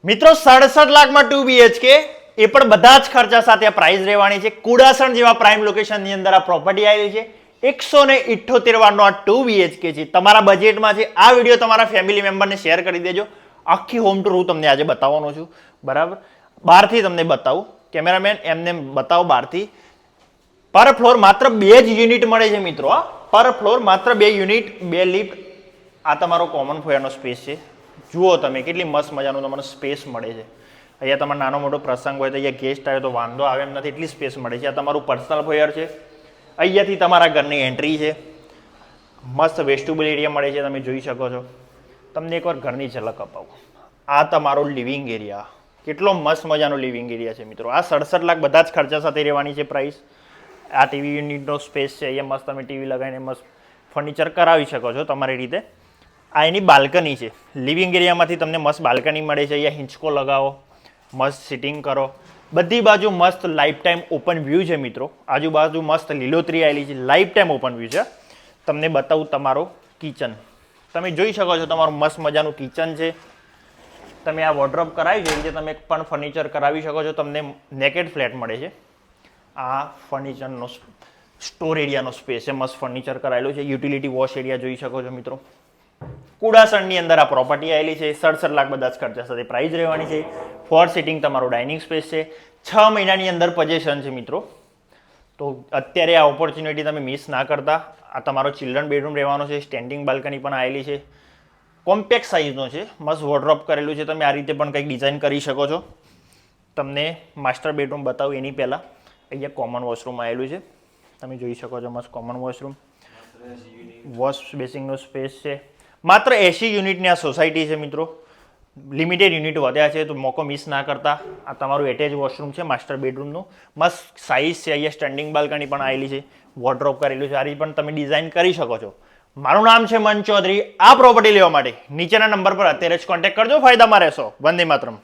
મિત્રો 67 લાખમાં 2 BHK એ પણ બધા જ ખર્ચા સાથે આ પ્રાઇસ રહેવાની છે. કુડાસણ જેવા પ્રાઇમ લોકેશનની અંદર આ પ્રોપર્ટી આવેલી છે. 178 વારનો આ 2 BHK છે. તમારા બજેટમાં છે. આ વિડીયો તમારા ફેમિલી મેમ્બરને શેર કરી દેજો. આખી હોમ ટૂર હું તમને આજે બતાવવાનો છું. બરાબર, બહારથી તમને બતાવું. કેમેરામેન એમને બતાવો બહારથી. પર ફ્લોર માત્ર 2 જ યુનિટ મળે છે મિત્રો. પર ફ્લોર માત્ર 2 યુનિટ, 2 લિફ્ટ. આ તમારો કોમન ફોયરનો સ્પેસ છે. જુઓ તમે કેટલી મસ્ત મજાનું તમને સ્પેસ મળે છે. અહીંયા તમારો નાનો મોટો પ્રસંગ હોય તો અહીંયા ગેસ્ટ આવે તો વાંધો આવે એમ નથી, એટલી સ્પેસ મળે છે. આ તમારું પર્સનલ ફોયર છે. અહીંયાથી તમારા ઘરની એન્ટ્રી છે. મસ્ત વેસ્ટેબલ એરિયા મળે છે, તમે જોઈ શકો છો. તમને એકવાર ઘરની ઝલક અપાવું. આ તમારો લિવિંગ એરિયા, કેટલો મસ્ત મજાનો લિવિંગ એરિયા છે મિત્રો. આ 67 લાખ બધા જ ખર્ચા સાથે રહેવાની છે પ્રાઇસ. આ ટીવી યુનિટનો સ્પેસ છે. અહીંયા મસ્ત તમે ટીવી લગાવીને મસ્ત ફર્નિચર કરાવી શકો છો તમારી રીતે. આ એની બાલ્કની છે. લિવિંગ એરિયામાંથી તમને મસ્ત બાલ્કની મળે છે. અહીંયા હિંચકો લગાવો, મસ્ત સિટિંગ કરો. બધી બાજુ મસ્ત લાઈફ ટાઈમ ઓપન વ્યૂ છે મિત્રો. આજુબાજુ મસ્ત લીલોતરી આવેલી છે. લાઈફ ટાઈમ ઓપન વ્યૂ છે. તમને બતાવું તમારો કિચન. તમે જોઈ શકો છો તમારું મસ્ત મજાનું કિચન છે. તમે આ વોર્ડરોબ કરાવી છે, જે તમે પણ ફર્નિચર કરાવી શકો છો. તમને નેકેડ ફ્લેટ મળે છે. આ ફર્નિચરનો સ્ટોર એરિયાનો સ્પેસ છે. મસ્ત ફર્નિચર કરાયેલું છે. યુટિલિટી વોશ એરિયા જોઈ શકો છો મિત્રો. કુડાસણની અંદર આ પ્રોપર્ટી આવેલી છે. 67 લાખ બધા જ ખર્ચા સાથે પ્રાઇસ રહેવાની છે. 4 સીટિંગ તમારો ડાઇનિંગ સ્પેસ છે. 6 મહિનાની અંદર પોઝેશન છે મિત્રો. તો અત્યારે આ ઓપોર્ચ્યુનિટી તમે મિસ ના કરતા. આ તમારો ચિલ્ડ્રન બેડરૂમ રહેવાનો છે. સ્ટેન્ડિંગ બાલ્કની પણ આવેલી છે. કોમ્પેક્ટ સાઇઝનો છે. મસ્ત વોર્ડરોબ કરેલું છે. તમે આ રીતે પણ કંઈક ડિઝાઇન કરી શકો છો. તમને માસ્ટર બેડરૂમ બતાવું એની પહેલાં અહીંયા કોમન વોશરૂમ આવેલું છે. તમે જોઈ શકો છો મસ્ત કોમન વોશરૂમ. વોશ બેસિંગનો સ્પેસ છે. માત્ર 80 યુનિટની આ સોસાયટી છે મિત્રો. લિમિટેડ યુનિટ વધ્યા છે તો મોકો મિસ ના કરતા. આ તમારું એટેચ વોશરૂમ છે માસ્ટર બેડરૂમનું. મસ્ત સાઇઝ છે. અહીંયા સ્ટેન્ડિંગ બાલ્કની પણ આવેલી છે. વોર્ડરોબ કરેલું છે. આ રીતે પણ તમે ડિઝાઇન કરી શકો છો. મારું નામ છે મન ચૌધરી. આ પ્રોપર્ટી લેવા માટે નીચેના નંબર પર અત્યારે જ કોન્ટેક્ટ કરજો. ફાયદામાં રહેશો. વંદે માતરમ.